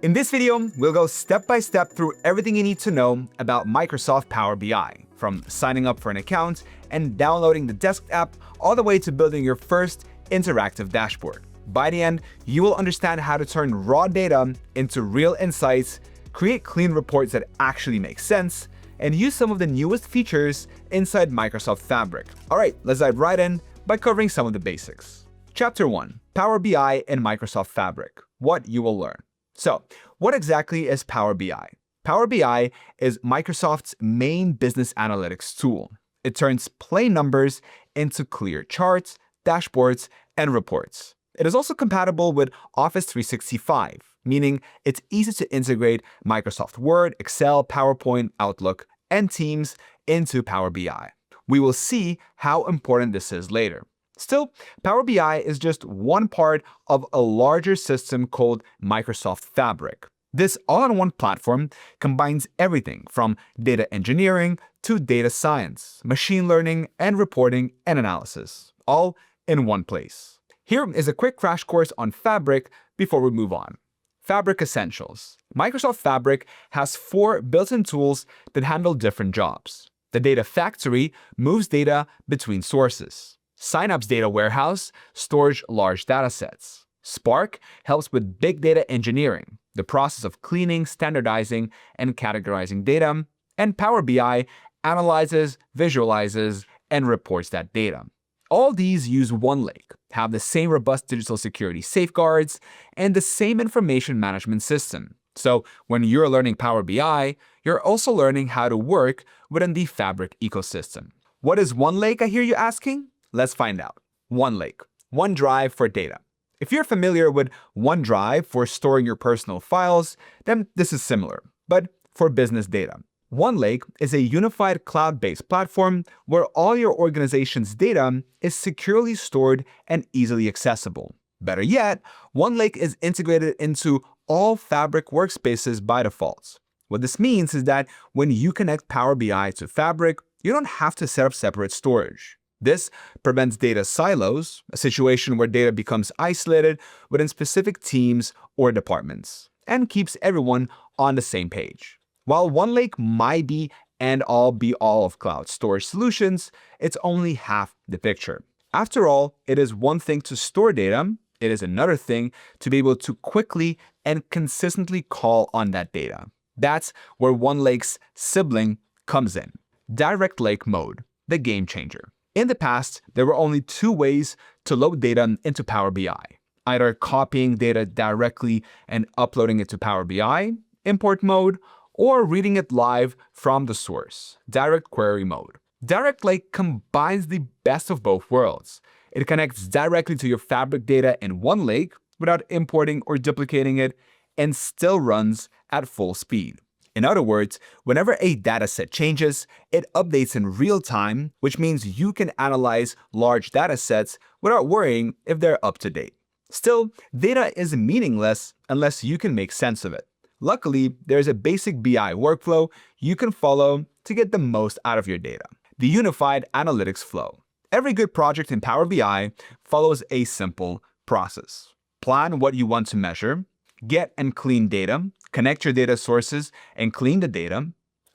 In this video, we'll go step by step through everything you need to know about Microsoft Power BI, from signing up for an account and downloading the desk app, all the way to building your first interactive dashboard. By the end, you will understand how to turn raw data into real insights, create clean reports that actually make sense, and use some of the newest features inside Microsoft Fabric. All right, let's dive right in by covering some of the basics. Chapter 1, Power BI and Microsoft Fabric, what you will learn. So, what exactly is Power BI? Power BI is Microsoft's main business analytics tool. It turns plain numbers into clear charts, dashboards, and reports. It is also compatible with Office 365, meaning it's easy to integrate Microsoft Word, Excel, PowerPoint, Outlook, and Teams into Power BI. We will see how important this is later. Still, Power BI is just one part of a larger system called Microsoft Fabric. This all-in-one platform combines everything from data engineering to data science, machine learning, and reporting and analysis, all in one place. Here is a quick crash course on Fabric before we move on. Fabric Essentials. Microsoft Fabric has 4 built-in tools that handle different jobs. The Data Factory moves data between sources. Synapse Data Warehouse stores large datasets. Spark helps with big data engineering, the process of cleaning, standardizing, and categorizing data. And Power BI analyzes, visualizes, and reports that data. All these use OneLake, have the same robust digital security safeguards, and the same information management system. So when you're learning Power BI, you're also learning how to work within the Fabric ecosystem. What is OneLake, I hear you asking? Let's find out. OneLake, OneDrive for data. If you're familiar with OneDrive for storing your personal files, then this is similar, but for business data. OneLake is a unified cloud-based platform where all your organization's data is securely stored and easily accessible. Better yet, OneLake is integrated into all Fabric workspaces by default. What this means is that when you connect Power BI to Fabric, you don't have to set up separate storage. This prevents data silos, a situation where data becomes isolated within specific teams or departments, and keeps everyone on the same page. While OneLake might be end-all be-all of cloud storage solutions, it's only half the picture. After all, it is one thing to store data, it is another thing to be able to quickly and consistently call on that data. That's where OneLake's sibling comes in, Direct Lake Mode, the game changer. In the past, there were only 2 ways to load data into Power BI, either copying data directly and uploading it to Power BI, import mode, or reading it live from the source, direct query mode. Direct Lake combines the best of both worlds. It connects directly to your Fabric data in OneLake without importing or duplicating it, and still runs at full speed. In other words, whenever a dataset changes, it updates in real time, which means you can analyze large datasets without worrying if they're up to date. Still, data is meaningless unless you can make sense of it. Luckily, there's a basic BI workflow you can follow to get the most out of your data. The Unified Analytics Flow. Every good project in Power BI follows a simple process. Plan what you want to measure, get and clean data, connect your data sources and clean the data,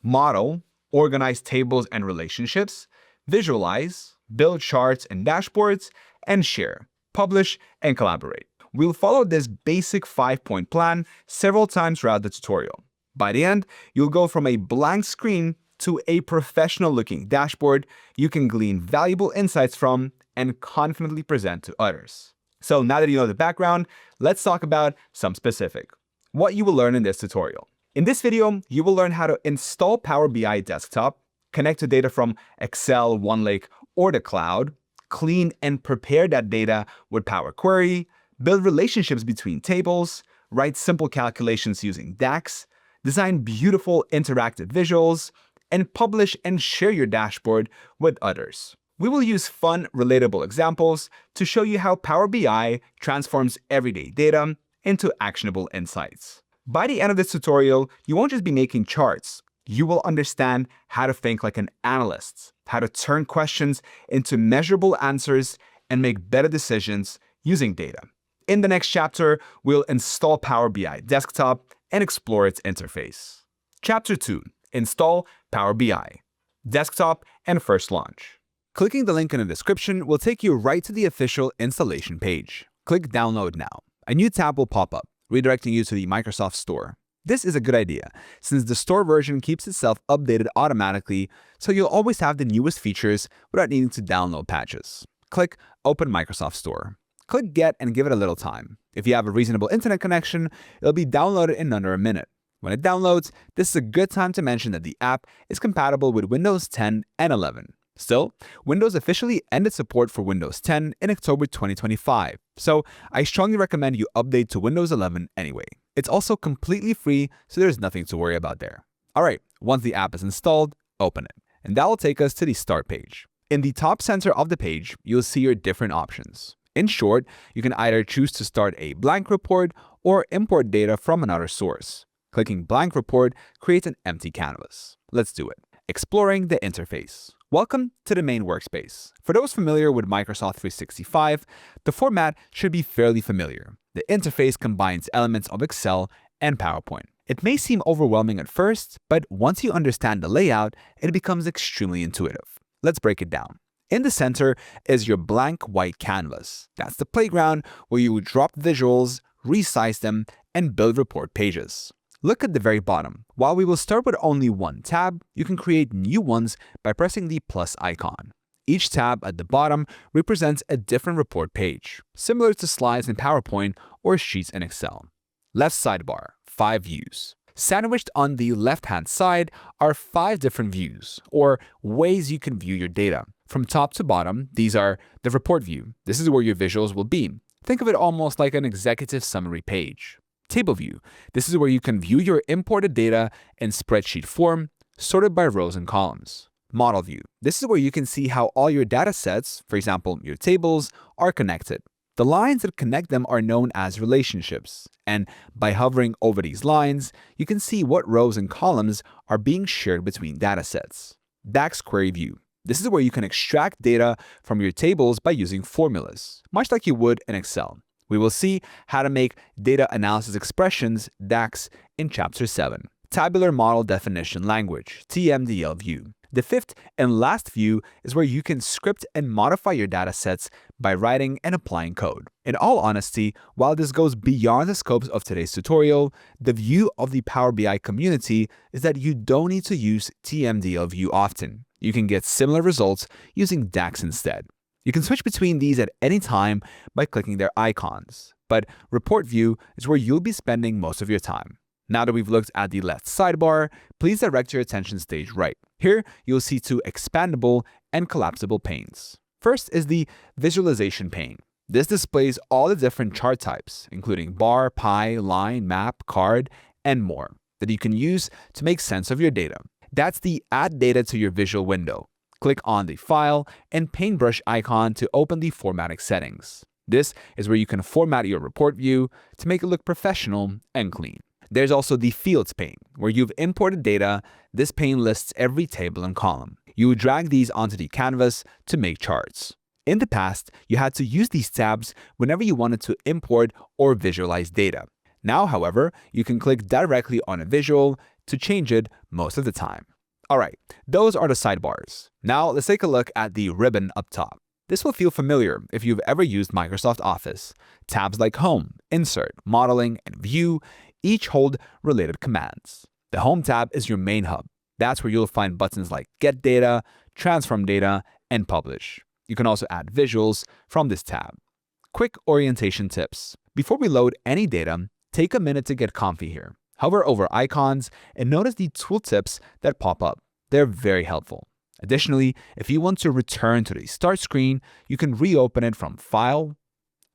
model, organize tables and relationships, visualize, build charts and dashboards, and share, publish, and collaborate. We'll follow this basic 5-point plan several times throughout the tutorial. By the end, you'll go from a blank screen to a professional-looking dashboard you can glean valuable insights from and confidently present to others. So now that you know the background, let's talk about some specific. What you will learn in this tutorial. In this video, you will learn how to install Power BI Desktop, connect to data from Excel, OneLake, or the cloud, clean and prepare that data with Power Query, build relationships between tables, write simple calculations using DAX, design beautiful interactive visuals, and publish and share your dashboard with others. We will use fun, relatable examples to show you how Power BI transforms everyday data into actionable insights. By the end of this tutorial, you won't just be making charts. You will understand how to think like an analyst, how to turn questions into measurable answers, and make better decisions using data. In the next chapter, we'll install Power BI Desktop and explore its interface. Chapter 2. Install Power BI, Desktop, and First Launch. Clicking the link in the description will take you right to the official installation page. Click Download Now. A new tab will pop up, redirecting you to the Microsoft Store. This is a good idea, since the store version keeps itself updated automatically, so you'll always have the newest features without needing to download patches. Click Open Microsoft Store. Click Get and give it a little time. If you have a reasonable internet connection, it'll be downloaded in under a minute. When it downloads, this is a good time to mention that the app is compatible with Windows 10 and 11. Still, Windows officially ended support for Windows 10 in October 2025, so I strongly recommend you update to Windows 11 anyway. It's also completely free, so there's nothing to worry about there. Alright, once the app is installed, open it. And that will take us to the Start page. In the top center of the page, you'll see your different options. In short, you can either choose to start a blank report or import data from another source. Clicking Blank Report creates an empty canvas. Let's do it. Exploring the interface. Welcome to the main workspace. For those familiar with Microsoft 365, the format should be fairly familiar. The interface combines elements of Excel and PowerPoint. It may seem overwhelming at first, but once you understand the layout, it becomes extremely intuitive. Let's break it down. In the center is your blank white canvas. That's the playground where you would drop visuals, resize them, and build report pages. Look at the very bottom. While we will start with only one tab, you can create new ones by pressing the plus icon. Each tab at the bottom represents a different report page, similar to slides in PowerPoint or sheets in Excel. Left sidebar, 5 views. Sandwiched on the left-hand side are 5 different views, or ways you can view your data. From top to bottom, these are the report view. This is where your visuals will be. Think of it almost like an executive summary page. Table view. This is where you can view your imported data in spreadsheet form, sorted by rows and columns. Model view. This is where you can see how all your data sets, for example, your tables, are connected. The lines that connect them are known as relationships, and by hovering over these lines, you can see what rows and columns are being shared between data sets. DAX query view. This is where you can extract data from your tables by using formulas, much like you would in Excel. We will see how to make data analysis expressions, DAX, in Chapter 7. Tabular Model Definition Language, TMDL view. The fifth and last view is where you can script and modify your data sets by writing and applying code. In all honesty, while this goes beyond the scopes of today's tutorial, the view of the Power BI community is that you don't need to use TMDL view often. You can get similar results using DAX instead. You can switch between these at any time by clicking their icons, but Report View is where you'll be spending most of your time. Now that we've looked at the left sidebar, please direct your attention stage right. Here, you'll see 2 expandable and collapsible panes. First is the Visualization pane. This displays all the different chart types, including bar, pie, line, map, card, and more, that you can use to make sense of your data. That's the Add Data to your visual window. Click on the File and Paintbrush icon to open the formatting settings. This is where you can format your report view to make it look professional and clean. There's also the Fields pane, where you've imported data. This pane lists every table and column. You would drag these onto the canvas to make charts. In the past, you had to use these tabs whenever you wanted to import or visualize data. Now, however, you can click directly on a visual to change it most of the time. Alright, those are the sidebars. Now let's take a look at the ribbon up top. This will feel familiar if you've ever used Microsoft Office. Tabs like Home, Insert, Modeling, and View each hold related commands. The Home tab is your main hub. That's where you'll find buttons like Get Data, Transform Data, and Publish. You can also add visuals from this tab. Quick orientation tips. Before we load any data, take a minute to get comfy here. Hover over icons and notice the tooltips that pop up. They're very helpful. Additionally, if you want to return to the Start screen, you can reopen it from File,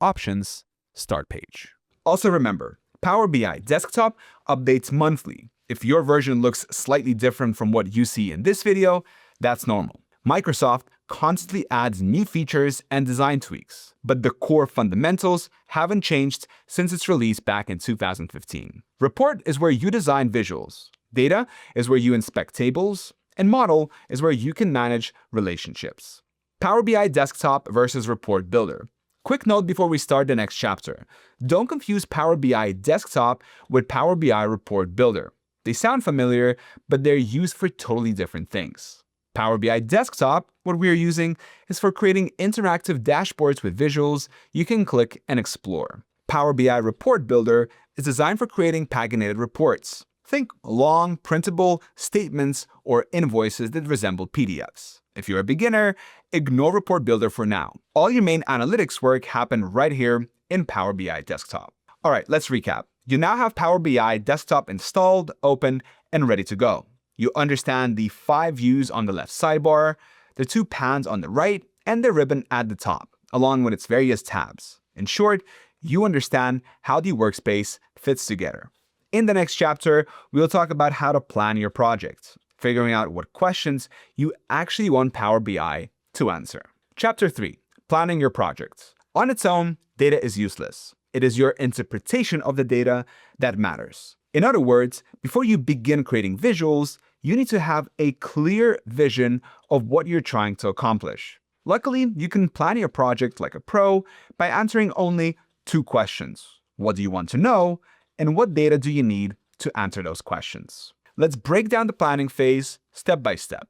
Options, Start page. Also remember, Power BI Desktop updates monthly. If your version looks slightly different from what you see in this video, that's normal. Microsoft constantly adds new features and design tweaks, but the core fundamentals haven't changed since its release back in 2015. Report is where you design visuals. Data is where you inspect tables, and Model is where you can manage relationships. Power BI Desktop versus Report Builder. Quick note before we start the next chapter. Don't confuse Power BI Desktop with Power BI Report Builder. They sound familiar, but they're used for totally different things. Power BI Desktop, what we're using, is for creating interactive dashboards with visuals you can click and explore. Power BI Report Builder is designed for creating paginated reports. Think long, printable statements or invoices that resemble PDFs. If you're a beginner, ignore Report Builder for now. All your main analytics work happen right here in Power BI Desktop. All right, let's recap. You now have Power BI Desktop installed, open, and ready to go. You understand the 5 views on the left sidebar, the 2 pans on the right, and the ribbon at the top, along with its various tabs. In short, you understand how the workspace fits together. In the next chapter, we'll talk about how to plan your project, figuring out what questions you actually want Power BI to answer. Chapter 3. Planning your project. On its own, data is useless. It is your interpretation of the data that matters. In other words, before you begin creating visuals, you need to have a clear vision of what you're trying to accomplish. Luckily, you can plan your project like a pro by answering only 2 questions. What do you want to know? And what data do you need to answer those questions? Let's break down the planning phase step by step.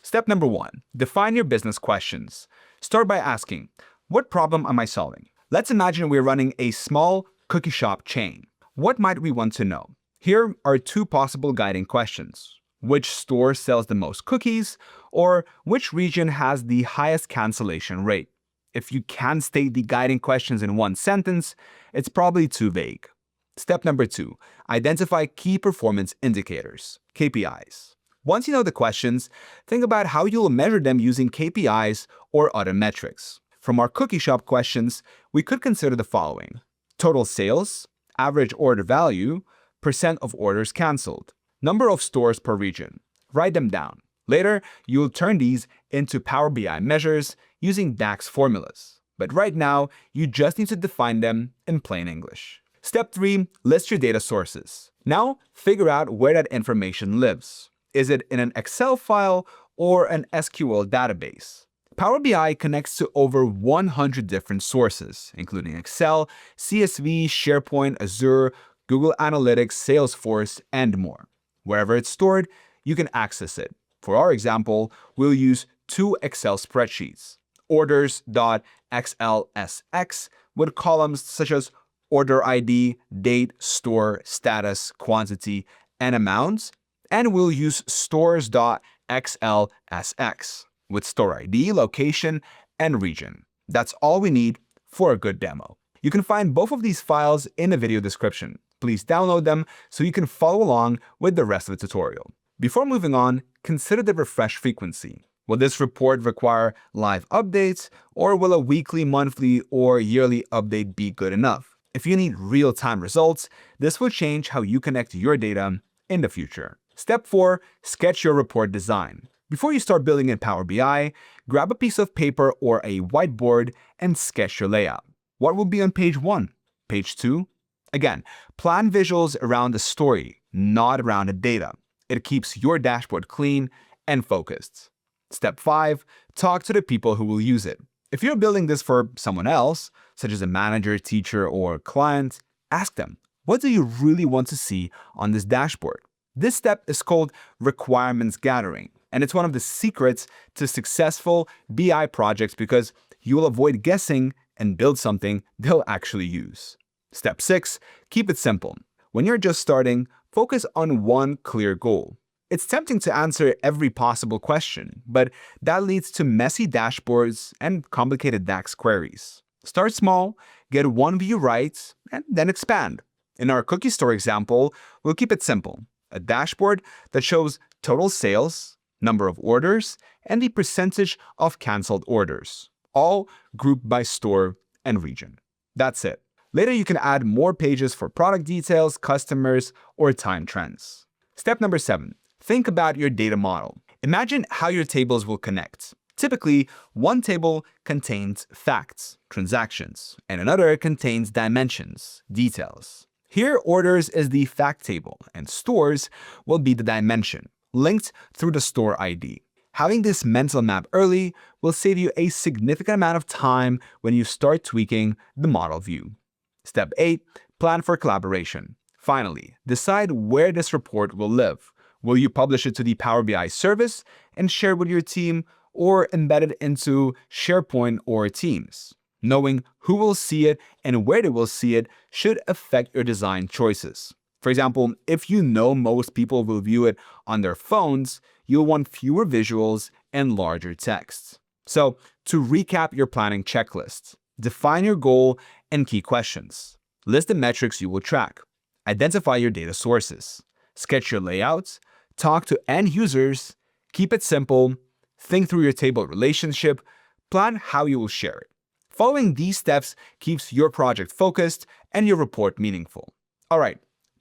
Step number 1, define your business questions. Start by asking, what problem am I solving? Let's imagine we're running a small cookie shop chain. What might we want to know? Here are 2 possible guiding questions. Which store sells the most cookies? Or which region has the highest cancellation rate? If you can't state the guiding questions in 1 sentence, it's probably too vague. Step number 2, identify key performance indicators, KPIs. Once you know the questions, think about how you'll measure them using KPIs or other metrics. From our cookie shop questions, we could consider the following: total sales, average order value, % of orders canceled, number of stores per region. Write them down. Later, you'll turn these into Power BI measures using DAX formulas. But right now, you just need to define them in plain English. Step 3, list your data sources. Now, figure out where that information lives. Is it in an Excel file or an SQL database? Power BI connects to over 100 different sources, including Excel, CSV, SharePoint, Azure, Google Analytics, Salesforce, and more. Wherever it's stored, you can access it. For our example, we'll use 2 Excel spreadsheets, orders.xlsx, with columns such as order ID, date, store, status, quantity, and amounts, and we'll use stores.xlsx with store ID, location, and region. That's all we need for a good demo. You can find both of these files in the video description. Please download them so you can follow along with the rest of the tutorial. Before moving on, consider the refresh frequency. Will this report require live updates, or will a weekly, monthly, or yearly update be good enough? If you need real-time results, this will change how you connect your data in the future. Step 4, sketch your report design. Before you start building in Power BI, grab a piece of paper or a whiteboard and sketch your layout. What will be on page 1? Page 2? Again, plan visuals around the story, not around the data. It keeps your dashboard clean and focused. Step 5, talk to the people who will use it. If you're building this for someone else, such as a manager, teacher, or client, ask them, what do you really want to see on this dashboard? This step is called requirements gathering, and it's one of the secrets to successful BI projects because you will avoid guessing and build something they'll actually use. Step 6, keep it simple. When you're just starting, focus on one clear goal. It's tempting to answer every possible question, but that leads to messy dashboards and complicated DAX queries. Start small, get one view right, and then expand. In our cookie store example, we'll keep it simple. A dashboard that shows total sales, number of orders, and the percentage of canceled orders, all grouped by store and region. That's it. Later, you can add more pages for product details, customers, or time trends. Step number 7. Think about your data model. Imagine how your tables will connect. Typically, one table contains facts, transactions, and another contains dimensions, details. Here, orders is the fact table, and stores will be the dimension, linked through the store ID. Having this mental map early will save you a significant amount of time when you start tweaking the model view. Step 8. Plan for collaboration. Finally, decide where this report will live. Will you publish it to the Power BI service and share it with your team, or embed it into SharePoint or Teams? Knowing who will see it and where they will see it should affect your design choices. For example, if you know most people will view it on their phones, you'll want fewer visuals and larger text. So, to recap your planning checklist, define your goal and key questions. List the metrics you will track. Identify your data sources. Sketch your layouts. Talk to end users. Keep it simple. Think through your table relationship. Plan how you will share it. Following these steps keeps your project focused and your report meaningful. All right,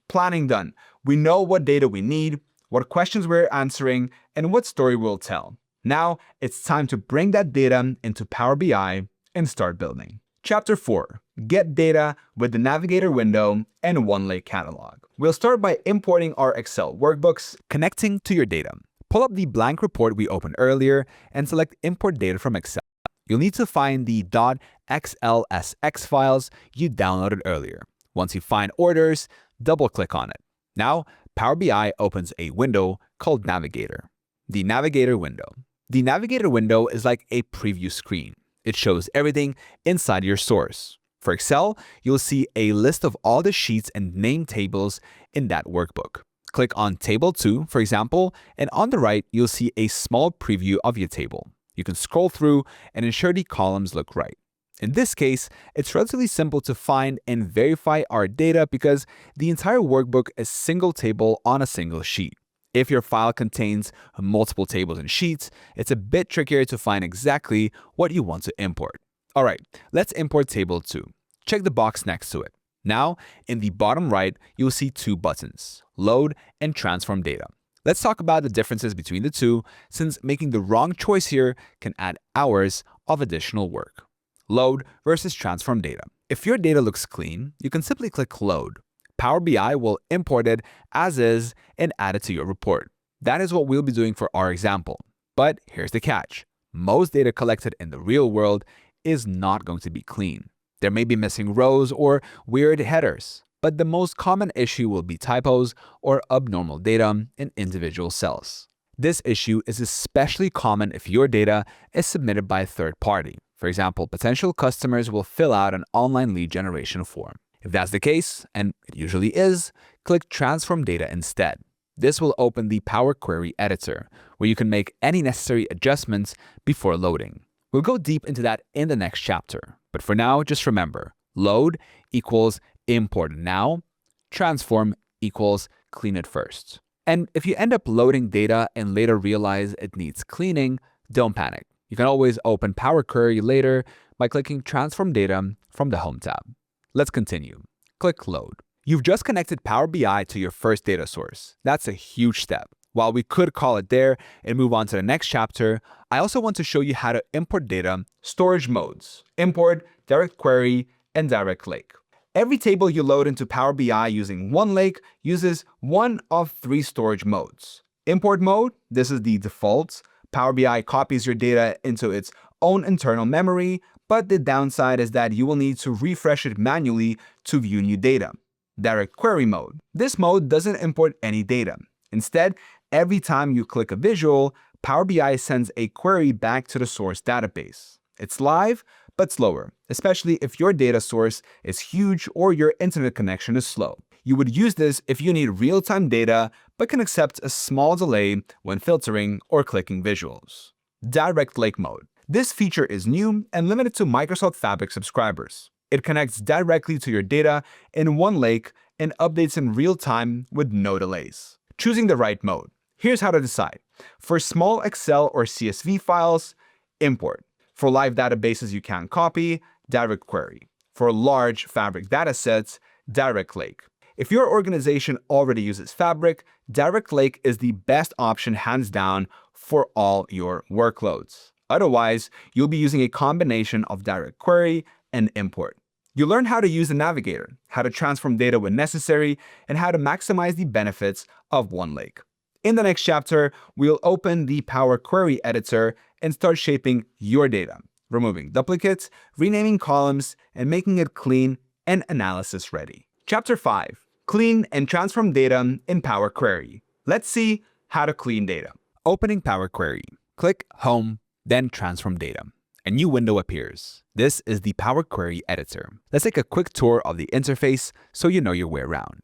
planning done. We know what data we need, what questions we're answering, and what story we'll tell. Now, it's time to bring that data into Power BI and start building. Chapter 4. Get data with the Navigator window and OneLake catalog. We'll start by importing our Excel workbooks, connecting to your data. Pull up the blank report we opened earlier and select Import Data from Excel. You'll need to find the .xlsx files you downloaded earlier. Once you find orders, double-click on it. Now, Power BI opens a window called Navigator. The Navigator window. The Navigator window is like a preview screen. It shows everything inside your source. For Excel, you'll see a list of all the sheets and name tables in that workbook. Click on Table 2, for example, and on the right, you'll see a small preview of your table. You can scroll through and ensure the columns look right. In this case, it's relatively simple to find and verify our data because the entire workbook is single table on a single sheet. If your file contains multiple tables and sheets, it's a bit trickier to find exactly what you want to import. All right, let's import Table 2. Check the box next to it. Now, in the bottom right, you'll see two buttons, Load and Transform Data. Let's talk about the differences between the two, since making the wrong choice here can add hours of additional work. Load versus Transform Data. If your data looks clean, you can simply click Load. Power BI will import it as is and add it to your report. That is what we'll be doing for our example. But here's the catch. Most data collected in the real world is not going to be clean. There may be missing rows or weird headers. But the most common issue will be typos or abnormal data in individual cells. This issue is especially common if your data is submitted by a third party. For example, potential customers will fill out an online lead generation form. If that's the case, and it usually is, click Transform Data instead. This will open the Power Query editor, where you can make any necessary adjustments before loading. We'll go deep into that in the next chapter. But for now, just remember, load equals import now, transform equals clean it first. And if you end up loading data and later realize it needs cleaning, don't panic. You can always open Power Query later by clicking Transform Data from the Home tab. Let's continue. Click Load. You've just connected Power BI to your first data source. That's a huge step. While we could call it there and move on to the next chapter, I also want to show you how to import data, storage modes, import, direct query, and direct lake. Every table you load into Power BI using OneLake uses one of three storage modes. Import mode, this is the default. Power BI copies your data into its own internal memory, but the downside is that you will need to refresh it manually to view new data. Direct query mode. This mode doesn't import any data. Instead, every time you click a visual, Power BI sends a query back to the source database. It's live, but slower, especially if your data source is huge or your internet connection is slow. You would use this if you need real-time data, but can accept a small delay when filtering or clicking visuals. Direct Lake mode. This feature is new and limited to Microsoft Fabric subscribers. It connects directly to your data in OneLake and updates in real time with no delays. Choosing the right mode. Here's how to decide. For small Excel or CSV files, import. For live databases you can copy, direct query. For large Fabric datasets, direct lake. If your organization already uses Fabric, direct lake is the best option hands down for all your workloads. Otherwise, you'll be using a combination of direct query and import. You'll learn how to use the Navigator, how to transform data when necessary, and how to maximize the benefits of OneLake. In the next chapter, we'll open the Power Query editor and start shaping your data, removing duplicates, renaming columns, and making it clean and analysis ready. Chapter 5. Clean and transform data in Power Query. Let's see how to clean data. Opening Power Query. Click Home, then Transform Data. A new window appears. This is the Power Query editor. Let's take a quick tour of the interface so you know your way around.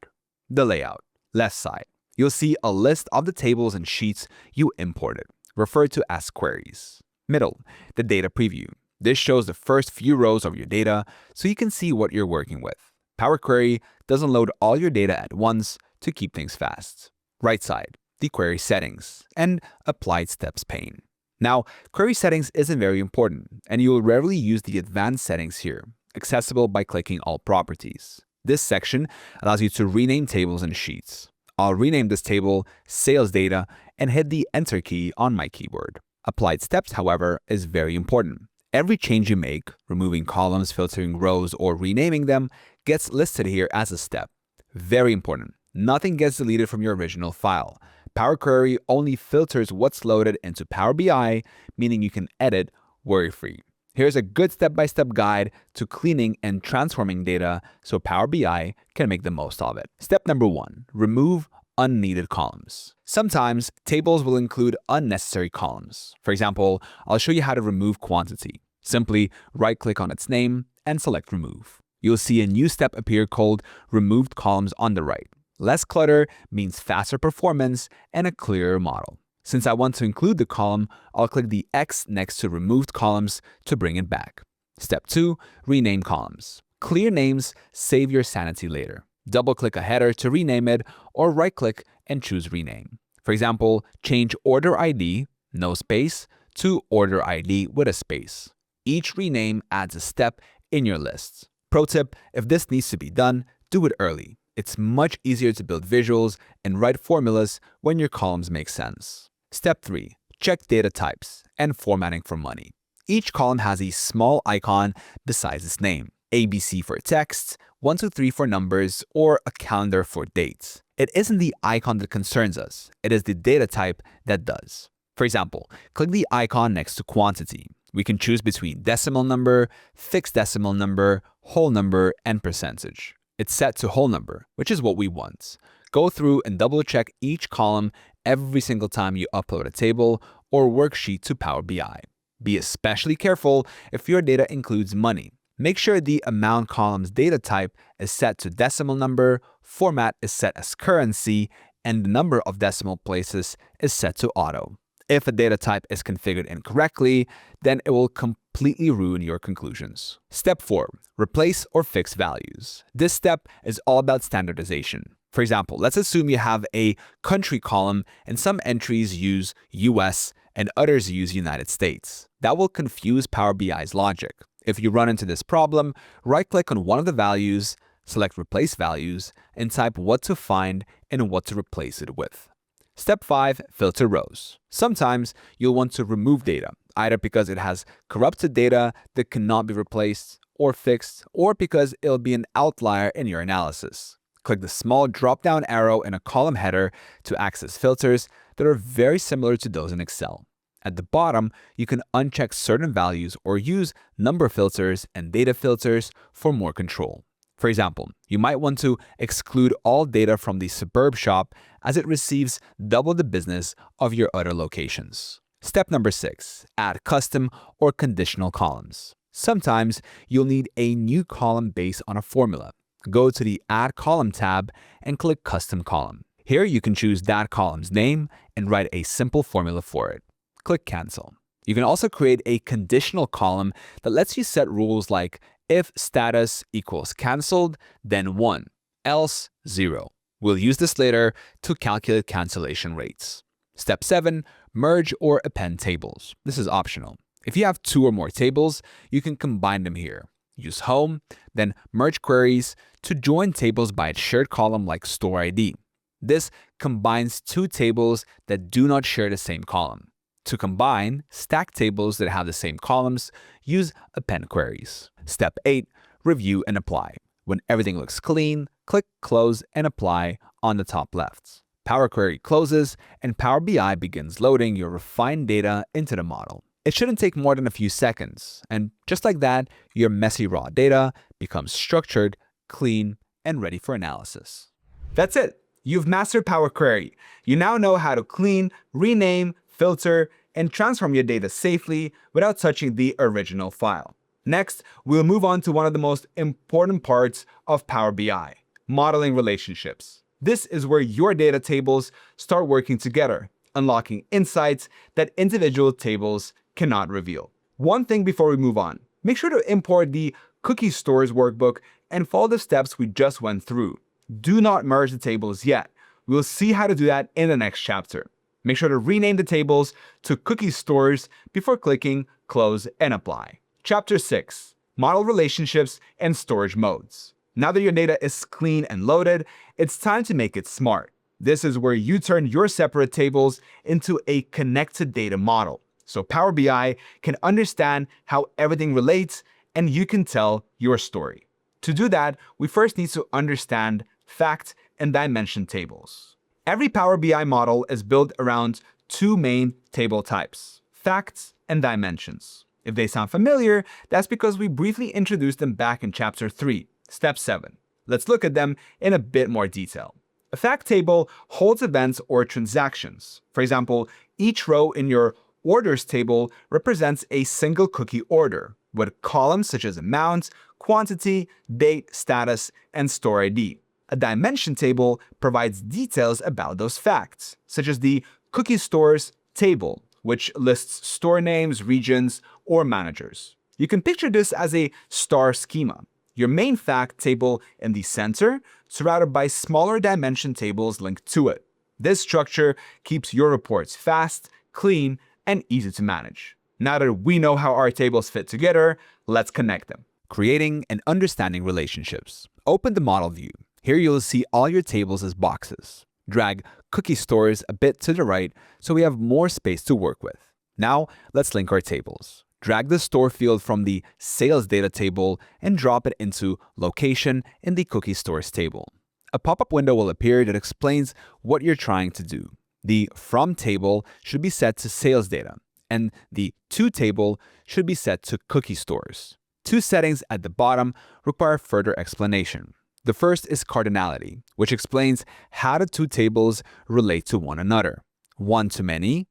The layout. Left side. You'll see a list of the tables and sheets you imported, referred to as queries. Middle, the data preview. This shows the first few rows of your data so you can see what you're working with. Power Query doesn't load all your data at once to keep things fast. Right side, the query settings and applied steps pane. Now, query settings isn't very important, and you will rarely use the advanced settings here, accessible by clicking all properties. This section allows you to rename tables and sheets. I'll rename this table Sales Data and hit the Enter key on my keyboard. Applied steps, however, is very important. Every change you make, removing columns, filtering rows, or renaming them, gets listed here as a step. Very important. Nothing gets deleted from your original file. Power Query only filters what's loaded into Power BI, meaning you can edit worry-free. Here's a good step-by-step guide to cleaning and transforming data so Power BI can make the most of it. Step number 1, remove unneeded columns. Sometimes tables will include unnecessary columns. For example, I'll show you how to remove quantity. Simply right-click on its name and select Remove. You'll see a new step appear called Removed Columns on the right. Less clutter means faster performance and a clearer model. Since I want to include the column, I'll click the X next to Removed Columns to bring it back. Step 2, rename columns. Clear names save your sanity later. Double-click a header to rename it, or right-click and choose Rename. For example, change Order ID, no space, to Order ID with a space. Each rename adds a step in your list. Pro tip, if this needs to be done, do it early. It's much easier to build visuals and write formulas when your columns make sense. Step 3. Check data types and formatting for money. Each column has a small icon besides its name. ABC for text, 1, 2, 3 for numbers, or a calendar for dates. It isn't the icon that concerns us. It is the data type that does. For example, click the icon next to quantity. We can choose between decimal number, fixed decimal number, whole number, and percentage. It's set to whole number, which is what we want. Go through and double check each column every single time you upload a table or worksheet to Power BI. Be especially careful if your data includes money. Make sure the amount column's data type is set to decimal number, format is set as currency, and the number of decimal places is set to auto. If a data type is configured incorrectly, then it will completely ruin your conclusions. Step 4. Replace or fix values. This step is all about standardization. For example, let's assume you have a country column and some entries use US and others use United States. That will confuse Power BI's logic. If you run into this problem, right-click on one of the values, select Replace Values, and type what to find and what to replace it with. Step 5. Filter rows. Sometimes you'll want to remove data, either because it has corrupted data that cannot be replaced or fixed, or because it'll be an outlier in your analysis. Click the small drop-down arrow in a column header to access filters that are very similar to those in Excel. At the bottom, you can uncheck certain values or use number filters and data filters for more control. For example, you might want to exclude all data from the suburb shop as it receives double the business of your other locations. Step number 6. Add custom or conditional columns. Sometimes you'll need a new column based on a formula. Go to the Add Column tab and click Custom Column. Here you can choose that column's name and write a simple formula for it. Click Cancel. You can also create a conditional column that lets you set rules like if status equals cancelled, then 1, else 0. We'll use this later to calculate cancellation rates. Step 7. Merge or append tables. This is optional. If you have 2 or more tables, you can combine them here. Use Home, then Merge Queries to join tables by its shared column like Store ID. This combines 2 tables that do not share the same column. To combine stack tables that have the same columns, use Append Queries. Step 8. Review and apply. When everything looks clean, click Close and Apply on the top left. Power Query closes, and Power BI begins loading your refined data into the model. It shouldn't take more than a few seconds, and just like that, your messy raw data becomes structured, clean, and ready for analysis. That's it. You've mastered Power Query. You now know how to clean, rename, filter, and transform your data safely without touching the original file. Next, we'll move on to one of the most important parts of Power BI, modeling relationships. This is where your data tables start working together, unlocking insights that individual tables cannot reveal. One thing before we move on, make sure to import the Cookie Stores workbook and follow the steps we just went through. Do not merge the tables yet. We'll see how to do that in the next chapter. Make sure to rename the tables to Cookie Stores before clicking Close and Apply. Chapter 6. Model Relationships and Storage Modes. Now that your data is clean and loaded, it's time to make it smart. This is where you turn your separate tables into a connected data model, so Power BI can understand how everything relates and you can tell your story. To do that, we first need to understand fact and dimension tables. Every Power BI model is built around two main table types, facts and dimensions. If they sound familiar, that's because we briefly introduced them back in Chapter 3, Step 7. Let's look at them in a bit more detail. A fact table holds events or transactions. For example, each row in your orders table represents a single cookie order, with columns such as amount, quantity, date, status, and store ID. A dimension table provides details about those facts, such as the Cookie Stores table, which lists store names, regions, or managers. You can picture this as a star schema. Your main fact table in the center, surrounded by smaller dimension tables linked to it. This structure keeps your reports fast, clean, and easy to manage. Now that we know how our tables fit together, let's connect them. Creating and understanding relationships. Open the model view. Here you'll see all your tables as boxes. Drag Cookie Stores a bit to the right so we have more space to work with. Now, let's link our tables. Drag the store field from the Sales Data table and drop it into Location in the Cookie Stores table. A pop-up window will appear that explains what you're trying to do. The From table should be set to Sales Data, and the To table should be set to Cookie Stores. Two settings at the bottom require further explanation. The first is cardinality, which explains how the two tables relate to one another. One-to-many,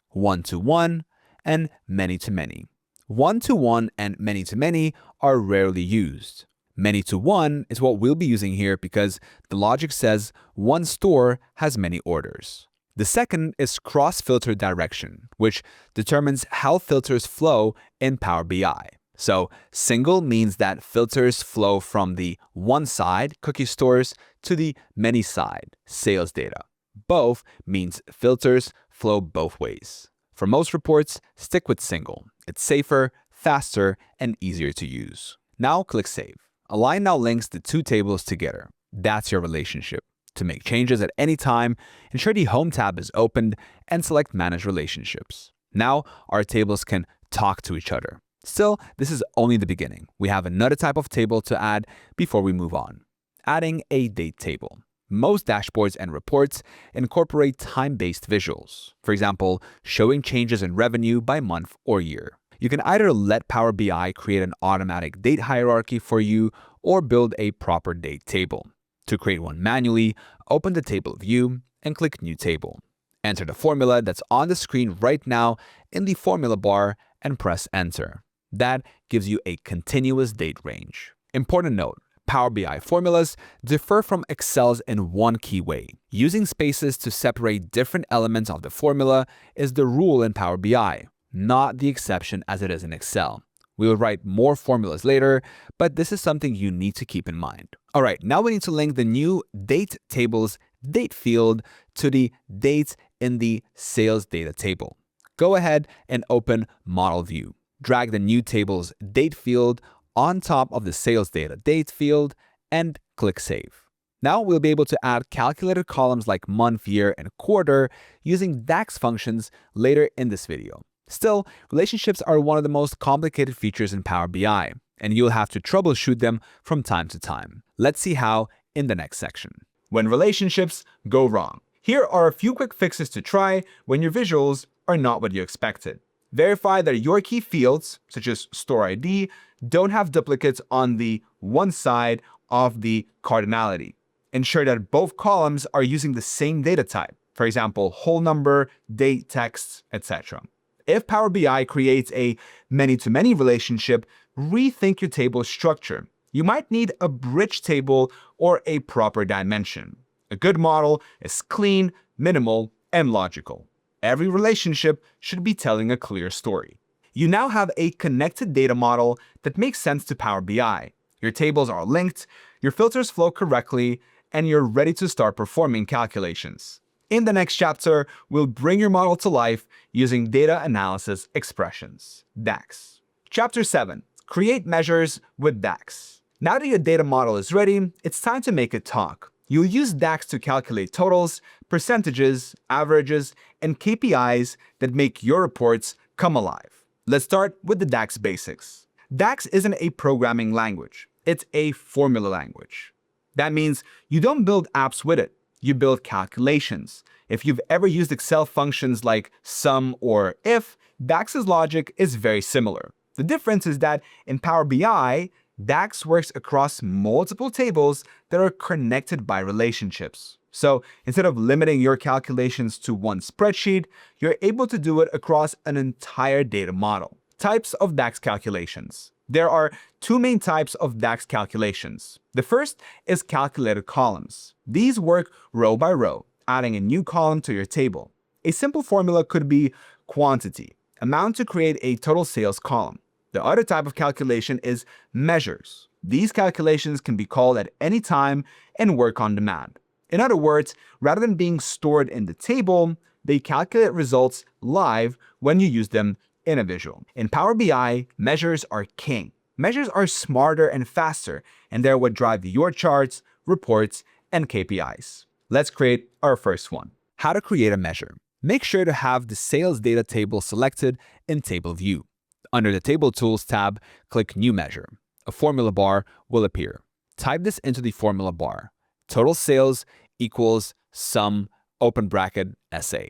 one-to-one, and many-to-many. One-to-one and many-to-many are rarely used. Many-to-one is what we'll be using here because the logic says one store has many orders. The second is cross-filter direction, which determines how filters flow in Power BI. So single means that filters flow from the one side, Cookie Stores, to the many side, Sales Data. Both means filters flow both ways. For most reports, stick with single. It's safer, faster, and easier to use. Now click Save. Align now links the two tables together. That's your relationship. To make changes at any time, ensure the Home tab is opened and select Manage Relationships. Now our tables can talk to each other. Still, this is only the beginning. We have another type of table to add before we move on. Adding a date table. Most dashboards and reports incorporate time-based visuals. For example, showing changes in revenue by month or year. You can either let Power BI create an automatic date hierarchy for you or build a proper date table. To create one manually, open the table view and click New Table. Enter the formula that's on the screen right now in the formula bar and press Enter. That gives you a continuous date range. Important note, Power BI formulas differ from Excel's in one key way. Using spaces to separate different elements of the formula is the rule in Power BI, not the exception as it is in Excel. We will write more formulas later, but this is something you need to keep in mind. All right, now we need to link the new Date Table's date field to the dates in the Sales Data table. Go ahead and open Model View. Drag the new table's date field on top of the Sales Data date field and click Save. Now we'll be able to add calculated columns like month, year, and quarter using DAX functions later in this video. Still, relationships are one of the most complicated features in Power BI, and you'll have to troubleshoot them from time to time. Let's see how in the next section. When relationships go wrong. Here are a few quick fixes to try when your visuals are not what you expected. Verify that your key fields, such as store ID, don't have duplicates on the one side of the cardinality. Ensure that both columns are using the same data type, for example, whole number, date, text, etc. If Power BI creates a many-to-many relationship, rethink your table structure. You might need a bridge table or a proper dimension. A good model is clean, minimal, and logical. Every relationship should be telling a clear story. You now have a connected data model that makes sense to Power BI. Your tables are linked, your filters flow correctly, and you're ready to start performing calculations. In the next chapter, we'll bring your model to life using data analysis expressions, DAX. Chapter 7. Create measures with DAX. Now that your data model is ready, it's time to make it talk. You'll use DAX to calculate totals, percentages, averages, and KPIs that make your reports come alive. Let's start with the DAX basics. DAX isn't a programming language. It's a formula language. That means you don't build apps with it. You build calculations. If you've ever used Excel functions like sum or if, DAX's logic is very similar. The difference is that in Power BI, DAX works across multiple tables that are connected by relationships. So instead of limiting your calculations to one spreadsheet, you're able to do it across an entire data model. Types of DAX calculations. There are two main types of DAX calculations. The first is calculated columns. These work row by row, adding a new column to your table. A simple formula could be quantity, amount to create a total sales column. The other type of calculation is measures. These calculations can be called at any time and work on demand. In other words, rather than being stored in the table, they calculate results live when you use them in a visual. In Power BI, measures are king. Measures are smarter and faster, and they're what drive your charts, reports, and KPIs. Let's create our first one. How to create a measure. Make sure to have the sales data table selected in Table View. Under the Table Tools tab, click New Measure. A formula bar will appear. Type this into the formula bar. Total sales equals sum, open bracket, SA.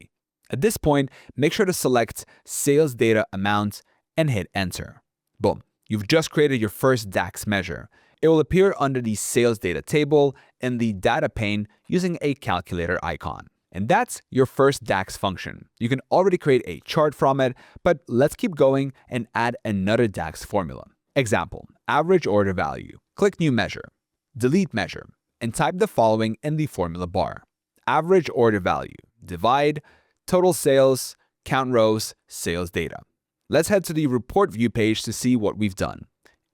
At this point, make sure to select Sales Data Amount and hit Enter. Boom. You've just created your first DAX measure. It will appear under the Sales Data table in the Data pane using a calculator icon. And that's your first DAX function. You can already create a chart from it, but let's keep going and add another DAX formula. Example, average order value. Click New Measure, delete measure, and type the following in the formula bar. Average order value, divide, total sales, count rows, sales data. Let's head to the report view page to see what we've done.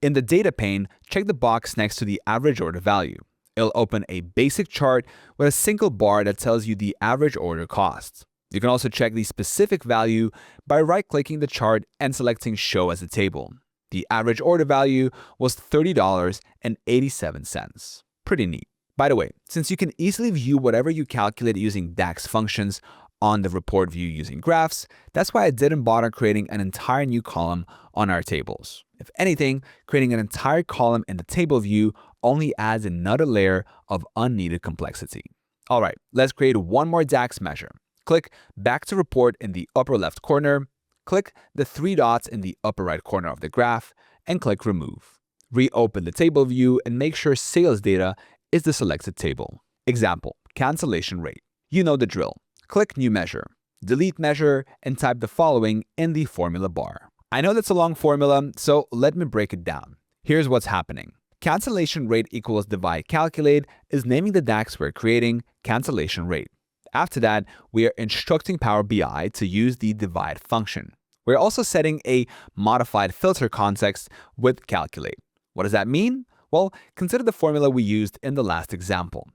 In the data pane, check the box next to the average order value. It'll open a basic chart with a single bar that tells you the average order cost. You can also check the specific value by right-clicking the chart and selecting Show as a table. The average order value was $30.87. Pretty neat. By the way, since you can easily view whatever you calculate using DAX functions on the report view using graphs, that's why I didn't bother creating an entire new column on our tables. If anything, creating an entire column in the table view only adds another layer of unneeded complexity. All right, let's create one more DAX measure. Click Back to Report in the upper left corner, click the three dots in the upper right corner of the graph, and click Remove. Reopen the table view and make sure Sales Data is the selected table. Example, cancellation rate. You know the drill. Click New Measure, delete measure, and type the following in the formula bar. I know that's a long formula, so let me break it down. Here's what's happening. Cancellation rate equals divide calculate is naming the DAX we're creating cancellation rate. After that, we are instructing Power BI to use the divide function. We're also setting a modified filter context with calculate. What does that mean? Well, consider the formula we used in the last example.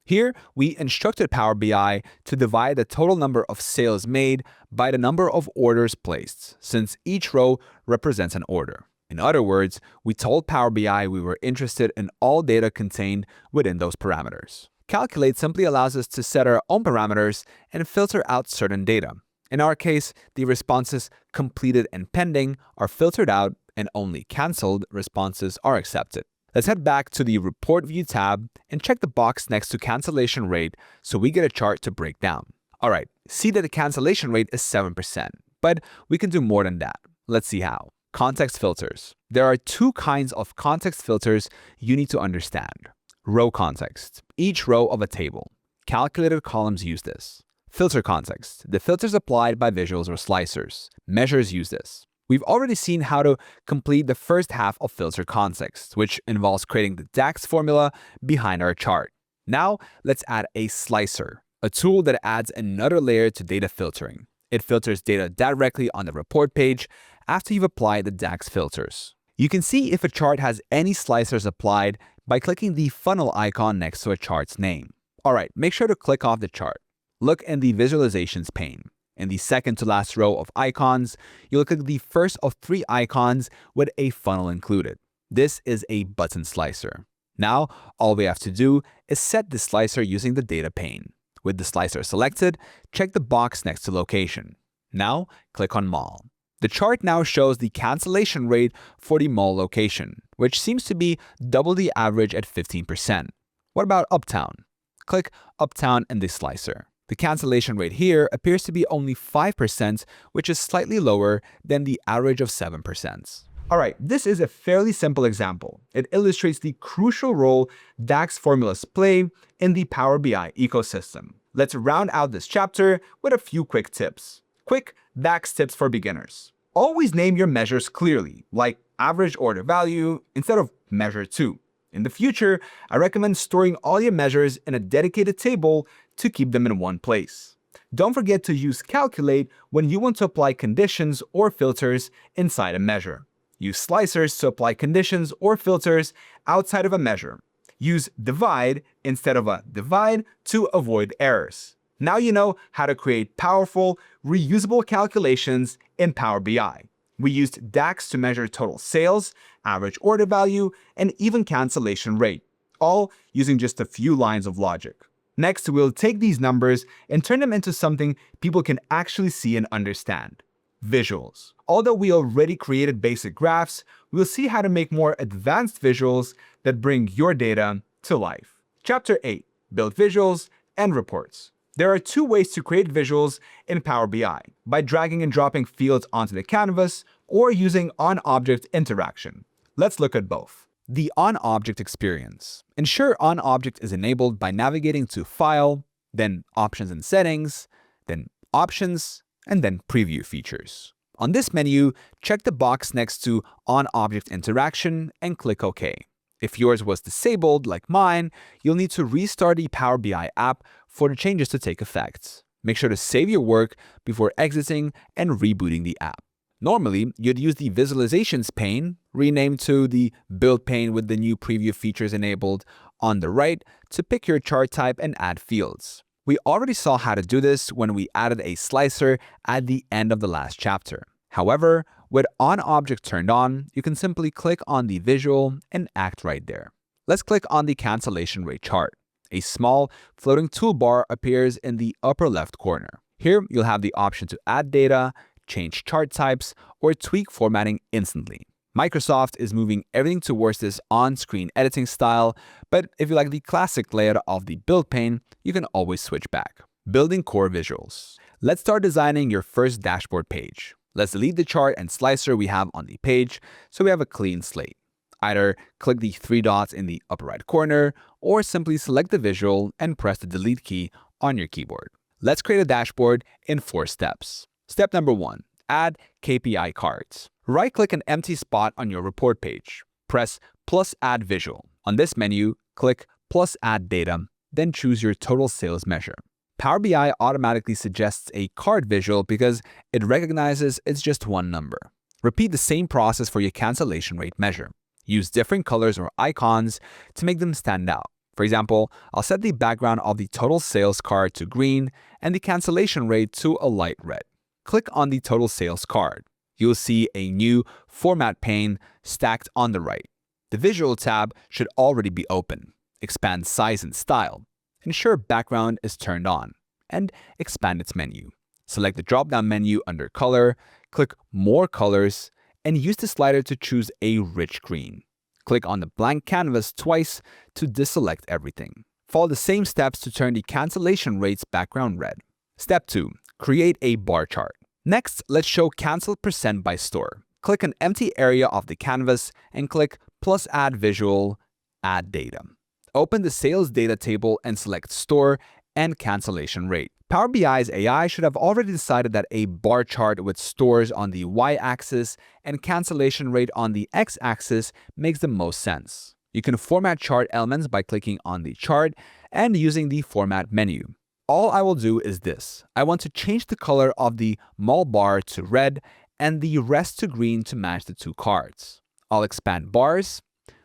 Here, we instructed Power BI to divide the total number of sales made by the number of orders placed, since each row represents an order. In other words, we told Power BI we were interested in all data contained within those parameters. Calculate simply allows us to set our own parameters and filter out certain data. In our case, the responses completed and pending are filtered out, and only canceled responses are accepted. Let's head back to the Report View tab and check the box next to cancellation rate so we get a chart to break down. Alright, see that the cancellation rate is 7%, but we can do more than that. Let's see how. Context filters. There are two kinds of context filters you need to understand. Row context, each row of a table. Calculated columns use this. Filter context, the filters applied by visuals or slicers. Measures use this. We've already seen how to complete the first half of filter context, which involves creating the DAX formula behind our chart. Now, let's add a slicer, a tool that adds another layer to data filtering. It filters data directly on the report page after you've applied the DAX filters. You can see if a chart has any slicers applied by clicking the funnel icon next to a chart's name. Alright, make sure to click off the chart. Look in the Visualizations pane. In the second to last row of icons, you'll click the first of 3 icons with a funnel included. This is a button slicer. Now, all we have to do is set the slicer using the data pane. With the slicer selected, check the box next to location. Now, click on mall. The chart now shows the cancellation rate for the mall location, which seems to be double the average at 15%. What about uptown? Click uptown in the slicer. The cancellation rate here appears to be only 5%, which is slightly lower than the average of 7%. Alright, this is a fairly simple example. It illustrates the crucial role DAX formulas play in the Power BI ecosystem. Let's round out this chapter with a few quick tips. Quick DAX tips for beginners. Always name your measures clearly, like average order value instead of measure 2. In the future, I recommend storing all your measures in a dedicated table to keep them in one place. Don't forget to use calculate when you want to apply conditions or filters inside a measure. Use slicers to apply conditions or filters outside of a measure. Use divide instead of a divide to avoid errors. Now you know how to create powerful, reusable calculations in Power BI. We used DAX to measure total sales, average order value, and even cancellation rate, all using just a few lines of logic. Next, we'll take these numbers and turn them into something people can actually see and understand. Visuals. Although we already created basic graphs, we'll see how to make more advanced visuals that bring your data to life. Chapter 8. Build visuals and reports. There are 2 ways to create visuals in Power BI, by dragging and dropping fields onto the canvas or using on-object interaction. Let's look at both. The on-object experience. Ensure on-object is enabled by navigating to File, then Options and Settings, then Options, and then Preview Features. On this menu, check the box next to On-Object Interaction and click OK. If yours was disabled, like mine, you'll need to restart the Power BI app for the changes to take effect. Make sure to save your work before exiting and rebooting the app. Normally, you'd use the Visualizations pane, renamed to the Build pane with the new preview features enabled, on the right to pick your chart type and add fields. We already saw how to do this when we added a slicer at the end of the last chapter. However, with on-object turned on, you can simply click on the visual and act right there. Let's click on the cancellation rate chart. A small floating toolbar appears in the upper left corner. Here, you'll have the option to add data, change chart types, or tweak formatting instantly. Microsoft is moving everything towards this on-screen editing style, but if you like the classic layout of the Build pane, you can always switch back. Building core visuals. Let's start designing your first dashboard page. Let's delete the chart and slicer we have on the page so we have a clean slate. Either click the 3 dots in the upper right corner or simply select the visual and press the delete key on your keyboard. Let's create a dashboard in 4 steps. Step number 1. Add KPI cards. Right-click an empty spot on your report page. Press plus add visual. On this menu, click plus add data, then choose your total sales measure. Power BI automatically suggests a card visual because it recognizes it's just one number. Repeat the same process for your cancellation rate measure. Use different colors or icons to make them stand out. For example, I'll set the background of the total sales card to green and the cancellation rate to a light red. Click on the total sales card. You'll see a new format pane stacked on the right. The visual tab should already be open. Expand size and style. Ensure background is turned on, and expand its menu. Select the drop-down menu under Color, click More Colors, and use the slider to choose a rich green. Click on the blank canvas twice to deselect everything. Follow the same steps to turn the cancellation rates background red. Step 2. Create a bar chart. Next, let's show cancel percent by store. Click an empty area of the canvas and click plus add visual, add data. Open the sales data table and select store and cancellation rate. Power BI's AI should have already decided that a bar chart with stores on the y-axis and cancellation rate on the x-axis makes the most sense. You can format chart elements by clicking on the chart and using the Format menu. All I will do is this. I want to change the color of the mall bar to red and the rest to green to match the two cards. I'll expand bars,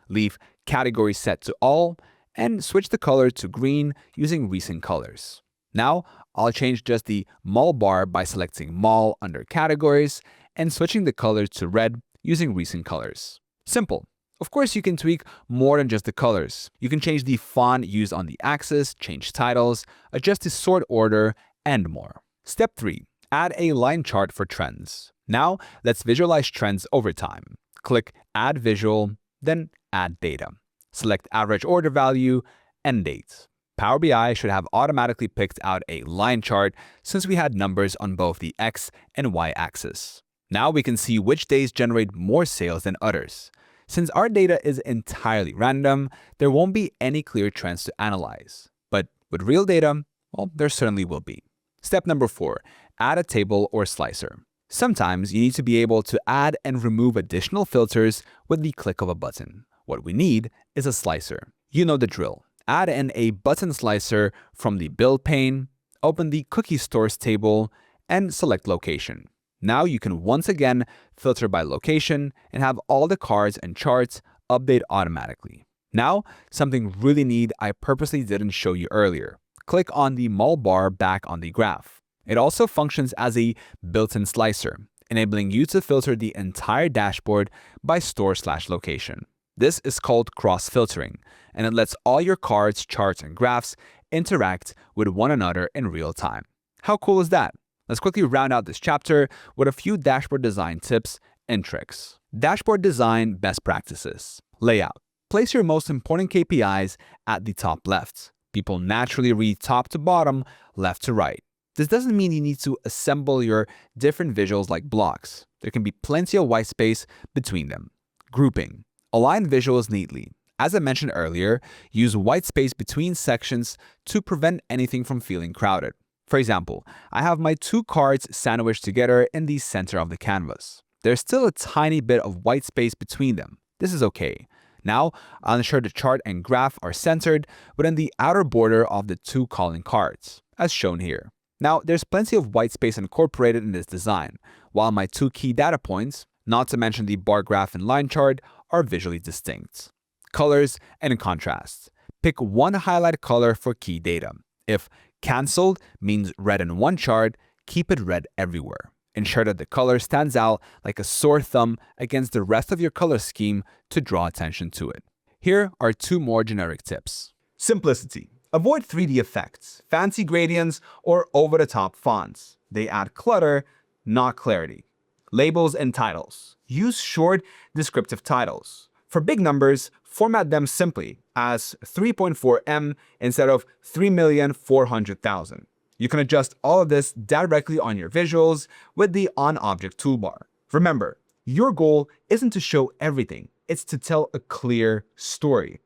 leave category set to all, and switch the color to green using recent colors. Now, I'll change just the mall bar by selecting mall under categories and switching the color to red using recent colors. Simple. Of course, you can tweak more than just the colors. You can change the font used on the axis, change titles, adjust the sort order, and more. Step 3. Add a line chart for trends. Now, let's visualize trends over time. Click Add Visual, then Add Data. Select Average Order Value and Date. Power BI should have automatically picked out a line chart since we had numbers on both the X and Y axis. Now we can see which days generate more sales than others. Since our data is entirely random, there won't be any clear trends to analyze. But with real data, well, there certainly will be. Step number 4. Add a table or slicer. Sometimes you need to be able to add and remove additional filters with the click of a button. What we need is a slicer. You know the drill. Add in a button slicer from the build pane, open the cookie stores table, and select location. Now you can once again filter by location and have all the cards and charts update automatically. Now, something really neat I purposely didn't show you earlier. Click on the mall bar back on the graph. It also functions as a built-in slicer, enabling you to filter the entire dashboard by store/location. This is called cross-filtering, and it lets all your cards, charts, and graphs interact with one another in real time. How cool is that? Let's quickly round out this chapter with a few dashboard design tips and tricks. Dashboard design best practices. Layout. Place your most important KPIs at the top left. People naturally read top to bottom, left to right. This doesn't mean you need to assemble your different visuals like blocks. There can be plenty of white space between them. Grouping. Align visuals neatly. As I mentioned earlier, use white space between sections to prevent anything from feeling crowded. For example, I have my two cards sandwiched together in the center of the canvas. There's still a tiny bit of white space between them. This is okay. Now, I'll ensure the chart and graph are centered within the outer border of the two calling cards, as shown here. Now, there's plenty of white space incorporated in this design, while my two key data points, not to mention the bar graph and line chart, are visually distinct. Colors and contrasts. Pick one highlight color for key data. If canceled means red in one chart, keep it red everywhere. Ensure that the color stands out like a sore thumb against the rest of your color scheme to draw attention to it. Here are two more generic tips. Simplicity. Avoid 3D effects, fancy gradients, or over-the-top fonts. They add clutter, not clarity. Labels and titles. Use short, descriptive titles. For big numbers, format them simply as 3.4M instead of 3,400,000. You can adjust all of this directly on your visuals with the OnObject toolbar. Remember, your goal isn't to show everything, it's to tell a clear story.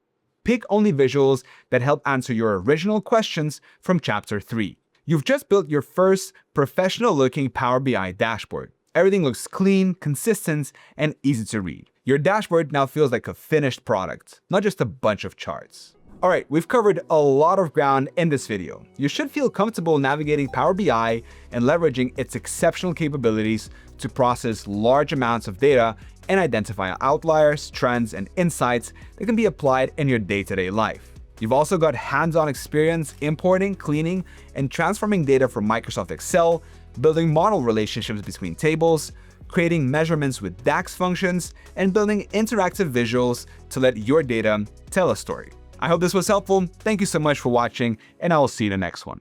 Pick only visuals that help answer your original questions from Chapter 3. You've just built your first professional-looking Power BI dashboard. Everything looks clean, consistent, and easy to read. Your dashboard now feels like a finished product, not just a bunch of charts. Alright, we've covered a lot of ground in this video. You should feel comfortable navigating Power BI and leveraging its exceptional capabilities to process large amounts of data and identify outliers, trends, and insights that can be applied in your day-to-day life. You've also got hands-on experience importing, cleaning, and transforming data from Microsoft Excel, building model relationships between tables, creating measurements with DAX functions, and building interactive visuals to let your data tell a story. I hope this was helpful. Thank you so much for watching, and I will see you in the next one.